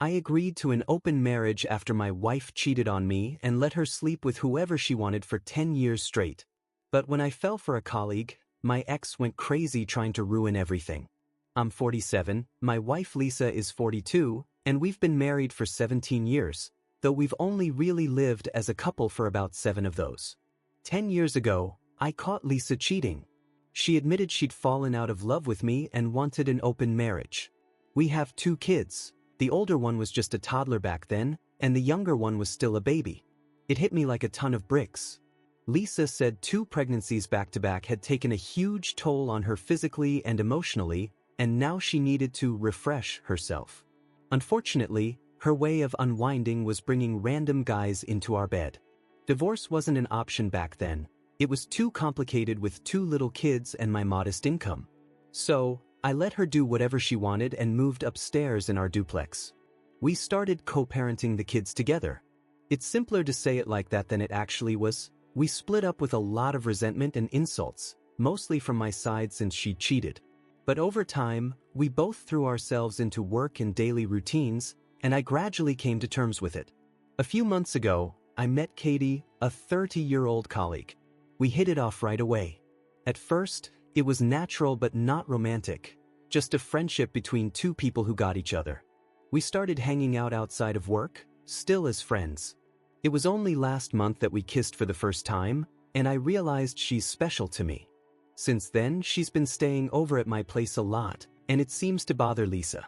I agreed to an open marriage after my wife cheated on me and let her sleep with whoever she wanted for 10 years straight. But when I fell for a colleague, my ex went crazy trying to ruin everything. I'm 47, my wife Lisa is 42, and we've been married for 17 years, though we've only really lived as a couple for about 7 of those. 10 years ago, I caught Lisa cheating. She admitted she'd fallen out of love with me and wanted an open marriage. We have 2 kids. The older one was just a toddler back then, and the younger one was still a baby. It hit me like a ton of bricks. Lisa said 2 pregnancies back-to-back had taken a huge toll on her physically and emotionally, and now she needed to refresh herself. Unfortunately, her way of unwinding was bringing random guys into our bed. Divorce wasn't an option back then. It was too complicated with 2 little kids and my modest income. So, I let her do whatever she wanted and moved upstairs in our duplex. We started co-parenting the kids together. It's simpler to say it like that than it actually was. We split up with a lot of resentment and insults, mostly from my side since she cheated. But over time, we both threw ourselves into work and daily routines, and I gradually came to terms with it. A few months ago, I met Katie, a 30-year-old colleague. We hit it off right away. At first, it was natural but not romantic, just a friendship between 2 people who got each other. We started hanging out outside of work, still as friends. It was only last month that we kissed for the first time, and I realized she's special to me. Since then, she's been staying over at my place a lot, and it seems to bother Lisa.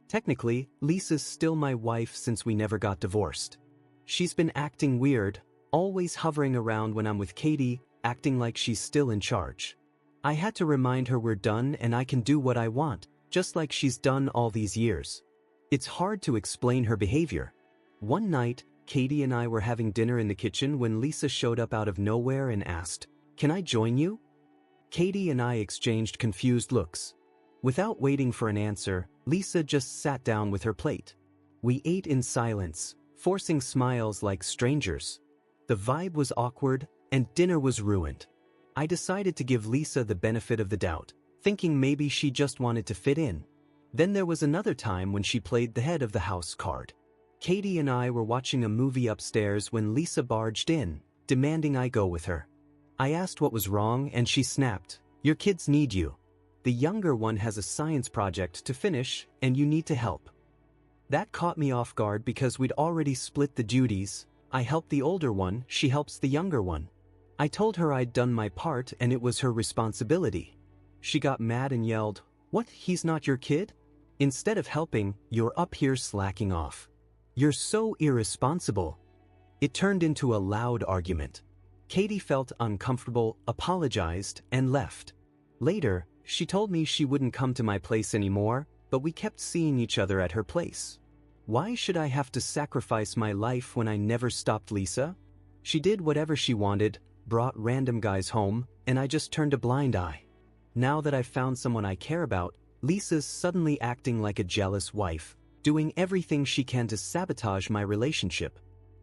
Technically, Lisa's still my wife since we never got divorced. She's been acting weird, always hovering around when I'm with Katie, acting like she's still in charge. I had to remind her we're done and I can do what I want, just like she's done all these years. It's hard to explain her behavior. One night, Katie and I were having dinner in the kitchen when Lisa showed up out of nowhere and asked, "Can I join you?" Katie and I exchanged confused looks. Without waiting for an answer, Lisa just sat down with her plate. We ate in silence, forcing smiles like strangers. The vibe was awkward, and dinner was ruined. I decided to give Lisa the benefit of the doubt, thinking maybe she just wanted to fit in. Then there was another time when she played the head of the house card. Katie and I were watching a movie upstairs when Lisa barged in, demanding I go with her. I asked what was wrong and she snapped, "Your kids need you. The younger one has a science project to finish and you need to help." That caught me off guard because we'd already split the duties. I helped the older one, she helps the younger one. I told her I'd done my part and it was her responsibility. She got mad and yelled, "What, he's not your kid? Instead of helping, you're up here slacking off. You're so irresponsible." It turned into a loud argument. Katie felt uncomfortable, apologized, and left. Later, she told me she wouldn't come to my place anymore, but we kept seeing each other at her place. Why should I have to sacrifice my life when I never stopped Lisa? She did whatever she wanted, brought random guys home, and I just turned a blind eye. Now that I've found someone I care about, Lisa's suddenly acting like a jealous wife, doing everything she can to sabotage my relationship.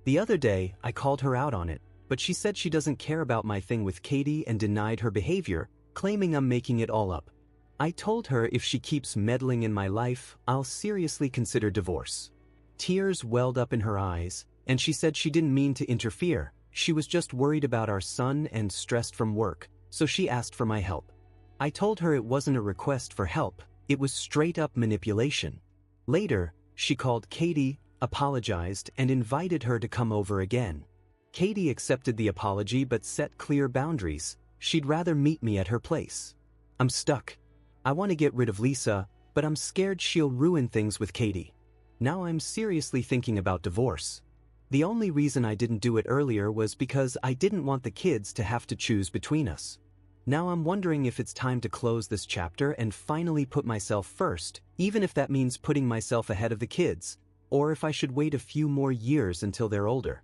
The other day, I called her out on it, but she said she doesn't care about my thing with Katie and denied her behavior, claiming I'm making it all up. I told her if she keeps meddling in my life, I'll seriously consider divorce. Tears welled up in her eyes, and she said she didn't mean to interfere. She was just worried about our son and stressed from work, so she asked for my help. I told her it wasn't a request for help, it was straight-up manipulation. Later, she called Katie, apologized, and invited her to come over again. Katie accepted the apology but set clear boundaries. She'd rather meet me at her place. I'm stuck. I want to get rid of Lisa, but I'm scared she'll ruin things with Katie. Now I'm seriously thinking about divorce. The only reason I didn't do it earlier was because I didn't want the kids to have to choose between us. Now I'm wondering if it's time to close this chapter and finally put myself first, even if that means putting myself ahead of the kids, or if I should wait a few more years until they're older.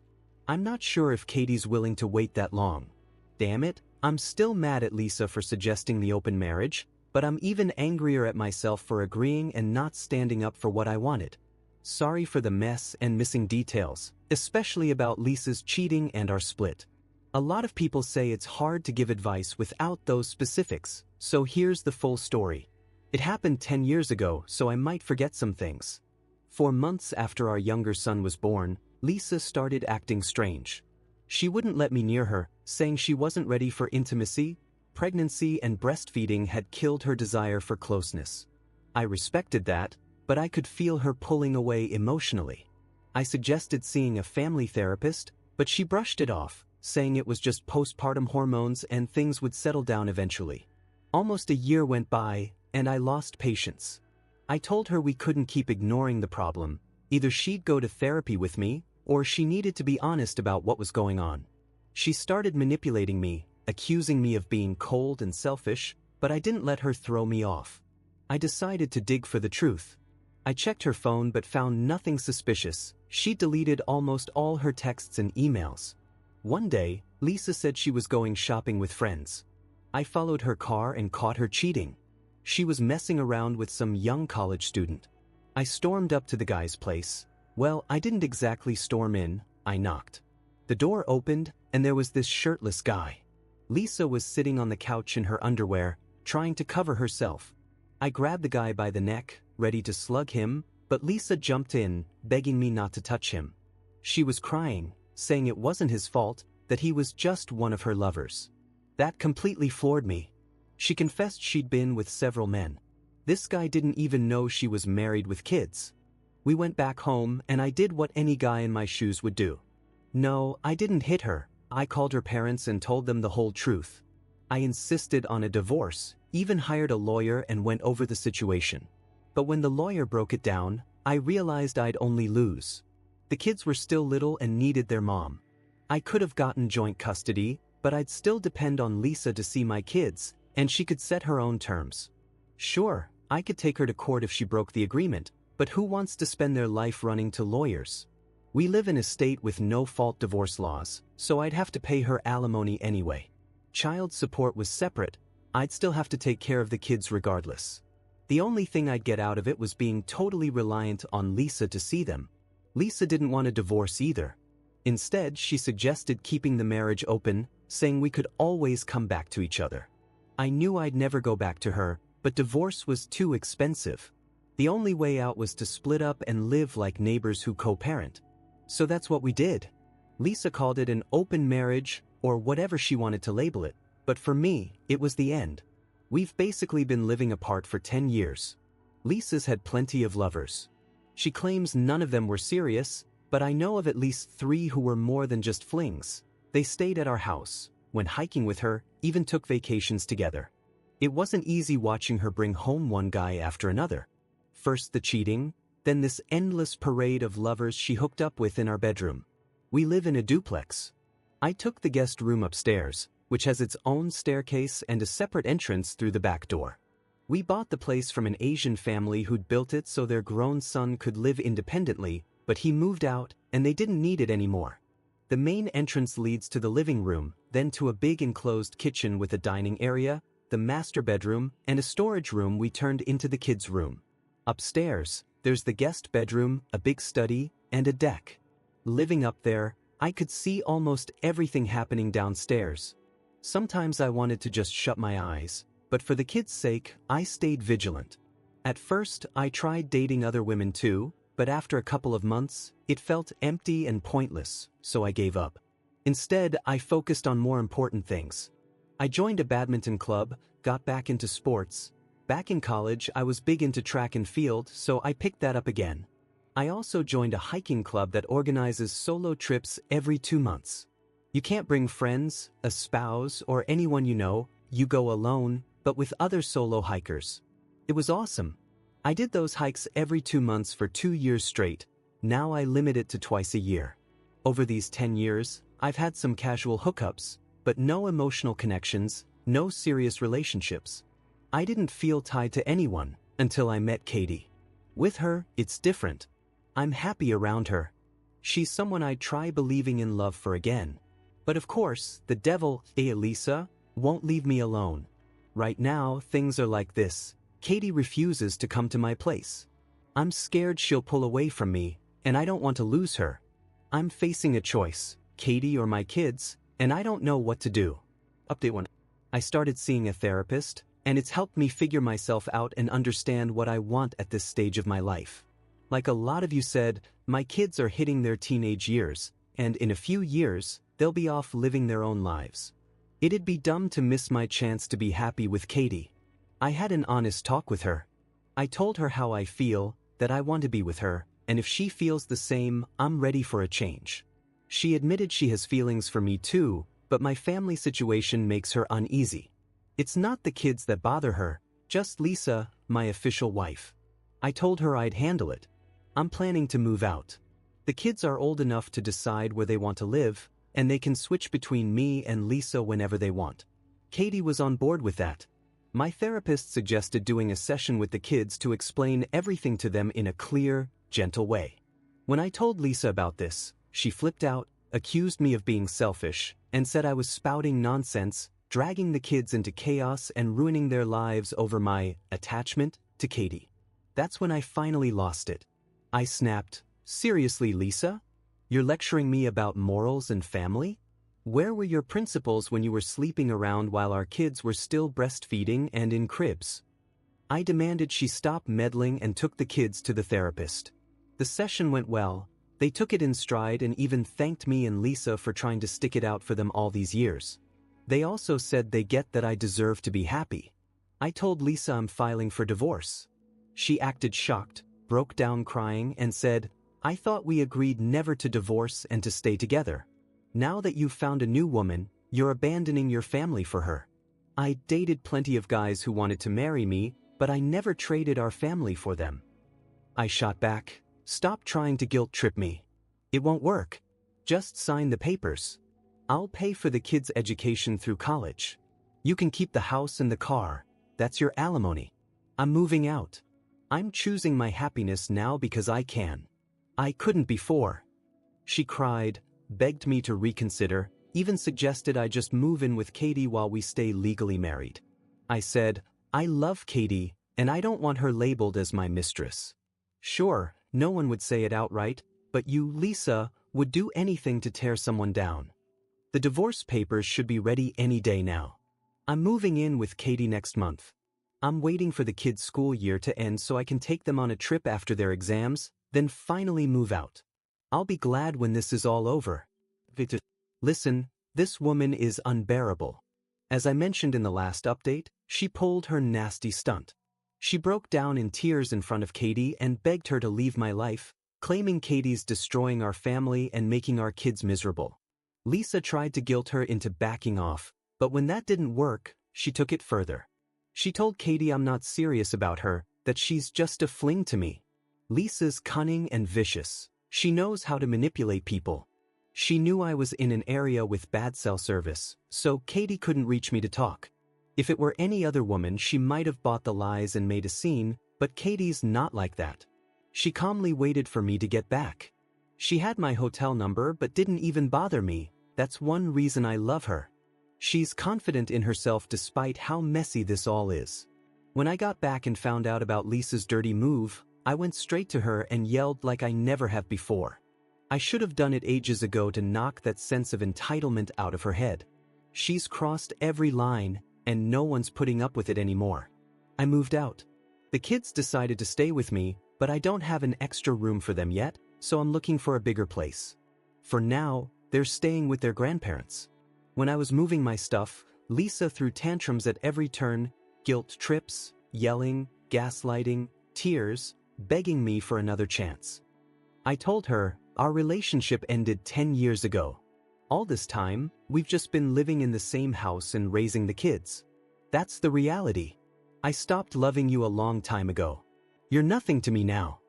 I'm not sure if Katie's willing to wait that long. Damn it, I'm still mad at Lisa for suggesting the open marriage, but I'm even angrier at myself for agreeing and not standing up for what I wanted. Sorry for the mess and missing details, especially about Lisa's cheating and our split. A lot of people say it's hard to give advice without those specifics, so here's the full story. It happened 10 years ago, so I might forget some things. For months after our younger son was born, Lisa started acting strange. She wouldn't let me near her, saying she wasn't ready for intimacy. Pregnancy and breastfeeding had killed her desire for closeness. I respected that, but I could feel her pulling away emotionally. I suggested seeing a family therapist, but she brushed it off, saying it was just postpartum hormones and things would settle down eventually. Almost a year went by, and I lost patience. I told her we couldn't keep ignoring the problem. Either she'd go to therapy with me, or she needed to be honest about what was going on. She started manipulating me, accusing me of being cold and selfish, but I didn't let her throw me off. I decided to dig for the truth. I checked her phone but found nothing suspicious. She deleted almost all her texts and emails. One day, Lisa said she was going shopping with friends. I followed her car and caught her cheating. She was messing around with some young college student. I stormed up to the guy's place. Well, I didn't exactly storm in, I knocked. The door opened, and there was this shirtless guy. Lisa was sitting on the couch in her underwear, trying to cover herself. I grabbed the guy by the neck, ready to slug him, but Lisa jumped in, begging me not to touch him. She was crying, saying it wasn't his fault, that he was just one of her lovers. That completely floored me. She confessed she'd been with several men. This guy didn't even know she was married with kids. We went back home, and I did what any guy in my shoes would do. No, I didn't hit her. I called her parents and told them the whole truth. I insisted on a divorce, even hired a lawyer and went over the situation. But when the lawyer broke it down, I realized I'd only lose. The kids were still little and needed their mom. I could have gotten joint custody, but I'd still depend on Lisa to see my kids, and she could set her own terms. Sure, I could take her to court if she broke the agreement, but who wants to spend their life running to lawyers? We live in a state with no-fault divorce laws, so I'd have to pay her alimony anyway. Child support was separate. I'd still have to take care of the kids regardless. The only thing I'd get out of it was being totally reliant on Lisa to see them. Lisa didn't want a divorce either. Instead, she suggested keeping the marriage open, saying we could always come back to each other. I knew I'd never go back to her, but divorce was too expensive. The only way out was to split up and live like neighbors who co-parent. So that's what we did. Lisa called it an open marriage, or whatever she wanted to label it, but for me, it was the end. We've basically been living apart for 10 years. Lisa's had plenty of lovers. She claims none of them were serious, but I know of at least 3 who were more than just flings. They stayed at our house, went hiking with her, even took vacations together. It wasn't easy watching her bring home one guy after another. First the cheating, then this endless parade of lovers she hooked up with in our bedroom. We live in a duplex. I took the guest room upstairs, which has its own staircase and a separate entrance through the back door. We bought the place from an Asian family who'd built it so their grown son could live independently, but he moved out, and they didn't need it anymore. The main entrance leads to the living room, then to a big enclosed kitchen with a dining area, the master bedroom, and a storage room we turned into the kids' room. Upstairs, there's the guest bedroom, a big study, and a deck. Living up there, I could see almost everything happening downstairs. Sometimes I wanted to just shut my eyes, but for the kids' sake, I stayed vigilant. At first, I tried dating other women too, but after a couple of months, it felt empty and pointless, so I gave up. Instead, I focused on more important things. I joined a badminton club, got back into sports. Back in college, I was big into track and field, so I picked that up again. I also joined a hiking club that organizes solo trips every 2 months. You can't bring friends, a spouse, or anyone you know, you go alone, but with other solo hikers. It was awesome. I did those hikes every 2 months for 2 years straight. Now I limit it to twice a year. Over these 10 years, I've had some casual hookups, but no emotional connections, no serious relationships. I didn't feel tied to anyone until I met Katie. With her, it's different. I'm happy around her. She's someone I'd try believing in love for again. But of course, the devil, Lisa, won't leave me alone. Right now, things are like this. Katie refuses to come to my place. I'm scared she'll pull away from me, and I don't want to lose her. I'm facing a choice, Katie or my kids, and I don't know what to do. Update 1. I started seeing a therapist, and it's helped me figure myself out and understand what I want at this stage of my life. Like a lot of you said, my kids are hitting their teenage years, and in a few years, they'll be off living their own lives. It'd be dumb to miss my chance to be happy with Katie. I had an honest talk with her. I told her how I feel, that I want to be with her, and if she feels the same, I'm ready for a change. She admitted she has feelings for me too, but my family situation makes her uneasy. It's not the kids that bother her, just Lisa, my official wife. I told her I'd handle it. I'm planning to move out. The kids are old enough to decide where they want to live, and they can switch between me and Lisa whenever they want. Katie was on board with that. My therapist suggested doing a session with the kids to explain everything to them in a clear, gentle way. When I told Lisa about this, she flipped out, accused me of being selfish, and said I was spouting nonsense, dragging the kids into chaos and ruining their lives over my attachment to Katie. That's when I finally lost it. I snapped, "Seriously, Lisa? You're lecturing me about morals and family? Where were your principles when you were sleeping around while our kids were still breastfeeding and in cribs?" I demanded she stop meddling and took the kids to the therapist. The session went well. They took it in stride and even thanked me and Lisa for trying to stick it out for them all these years. They also said they get that I deserve to be happy. I told Lisa I'm filing for divorce. She acted shocked, broke down crying, and said, "I thought we agreed never to divorce and to stay together. Now that you've found a new woman, you're abandoning your family for her." I dated plenty of guys who wanted to marry me, but I never traded our family for them. I shot back, "Stop trying to guilt trip me. It won't work. Just sign the papers. I'll pay for the kids' education through college. You can keep the house and the car. That's your alimony. I'm moving out. I'm choosing my happiness now because I can. I couldn't before." She cried, begged me to reconsider, even suggested I just move in with Katie while we stay legally married. I said, "I love Katie, and I don't want her labeled as my mistress." Sure, no one would say it outright, but you, Lisa, would do anything to tear someone down. The divorce papers should be ready any day now. I'm moving in with Katie next month. I'm waiting for the kids' school year to end so I can take them on a trip after their exams, then finally move out. I'll be glad when this is all over. Listen, this woman is unbearable. As I mentioned in the last update, she pulled her nasty stunt. She broke down in tears in front of Katie and begged her to leave my life, claiming Katie's destroying our family and making our kids miserable. Lisa tried to guilt her into backing off, but when that didn't work, she took it further. She told Katie I'm not serious about her, that she's just a fling to me. Lisa's cunning and vicious. She knows how to manipulate people. She knew I was in an area with bad cell service, so Katie couldn't reach me to talk. If it were any other woman, she might have bought the lies and made a scene, but Katie's not like that. She calmly waited for me to get back. She had my hotel number but didn't even bother me. That's one reason I love her. She's confident in herself despite how messy this all is. When I got back and found out about Lisa's dirty move, I went straight to her and yelled like I never have before. I should have done it ages ago to knock that sense of entitlement out of her head. She's crossed every line, and no one's putting up with it anymore. I moved out. The kids decided to stay with me, but I don't have an extra room for them yet, so I'm looking for a bigger place. For now, they're staying with their grandparents. When I was moving my stuff, Lisa threw tantrums at every turn, guilt trips, yelling, gaslighting, tears, begging me for another chance. I told her, our relationship ended 10 years ago. All this time, we've just been living in the same house and raising the kids. That's the reality. I stopped loving you a long time ago. You're nothing to me now.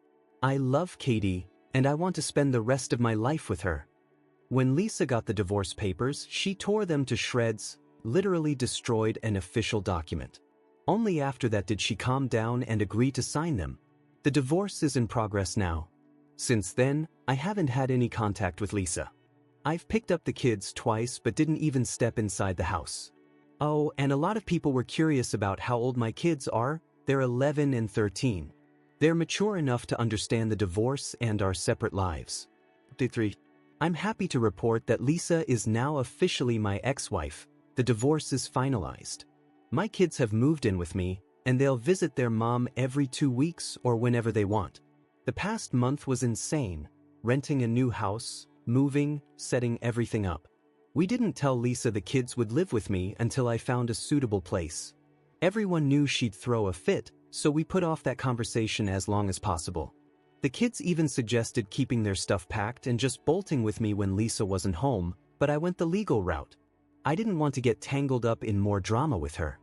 I love Katie, and I want to spend the rest of my life with her. When Lisa got the divorce papers, she tore them to shreds, literally destroyed an official document. Only after that did she calm down and agree to sign them. The divorce is in progress now. Since then, I haven't had any contact with Lisa. I've picked up the kids twice but didn't even step inside the house. Oh, and a lot of people were curious about how old my kids are. They're 11 and 13. They're mature enough to understand the divorce and our separate lives. 3. I'm happy to report that Lisa is now officially my ex-wife. The divorce is finalized. My kids have moved in with me, and they'll visit their mom every 2 weeks or whenever they want. The past month was insane. Renting a new house, moving, setting everything up. We didn't tell Lisa the kids would live with me until I found a suitable place. Everyone knew she'd throw a fit, so we put off that conversation as long as possible. The kids even suggested keeping their stuff packed and just bolting with me when Lisa wasn't home, but I went the legal route. I didn't want to get tangled up in more drama with her.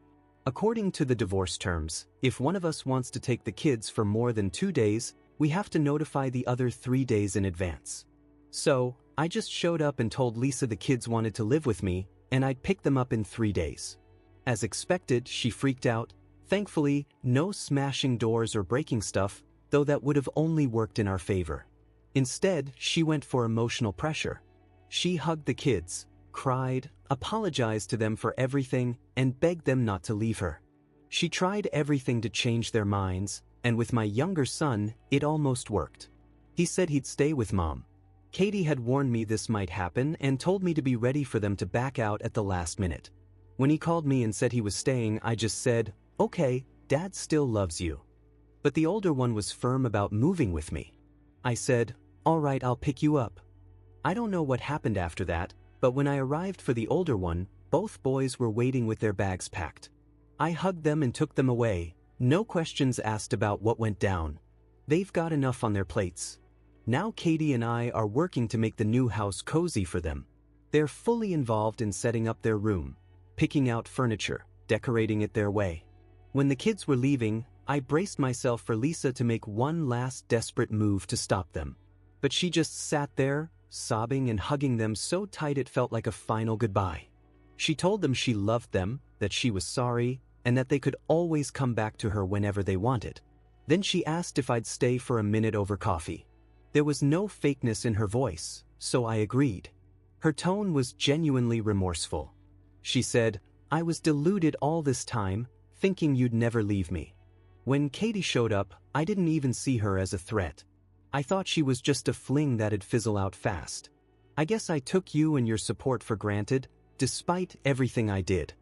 According to the divorce terms, if one of us wants to take the kids for more than 2 days, we have to notify the other 3 days in advance. So, I just showed up and told Lisa the kids wanted to live with me, and I'd pick them up in 3 days. As expected, she freaked out. Thankfully, no smashing doors or breaking stuff, though that would have only worked in our favor. Instead, she went for emotional pressure. She hugged the kids, cried, apologized to them for everything, and begged them not to leave her. She tried everything to change their minds, and with my younger son, it almost worked. He said he'd stay with Mom. Katie had warned me this might happen and told me to be ready for them to back out at the last minute. When he called me and said he was staying, I just said, "Okay, Dad still loves you." But the older one was firm about moving with me. I said, "All right, I'll pick you up." I don't know what happened after that, but when I arrived for the older one, both boys were waiting with their bags packed. I hugged them and took them away, no questions asked about what went down. They've got enough on their plates. Now Katie and I are working to make the new house cozy for them. They're fully involved in setting up their room, picking out furniture, decorating it their way. When the kids were leaving, I braced myself for Lisa to make one last desperate move to stop them. But she just sat there, sobbing and hugging them so tight it felt like a final goodbye. She told them she loved them, that she was sorry, and that they could always come back to her whenever they wanted. Then she asked if I'd stay for a minute over coffee. There was no fakeness in her voice, so I agreed. Her tone was genuinely remorseful. She said, "I was deluded all this time, thinking you'd never leave me." When Katie showed up, I didn't even see her as a threat. I thought she was just a fling that'd fizzle out fast. I guess I took you and your support for granted, despite everything I did.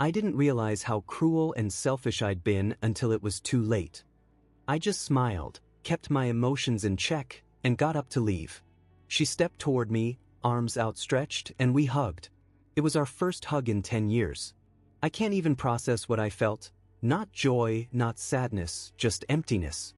I didn't realize how cruel and selfish I'd been until it was too late. I just smiled, kept my emotions in check, and got up to leave. She stepped toward me, arms outstretched, and we hugged. It was our first hug in 10 years. I can't even process what I felt. Not joy, not sadness, just emptiness.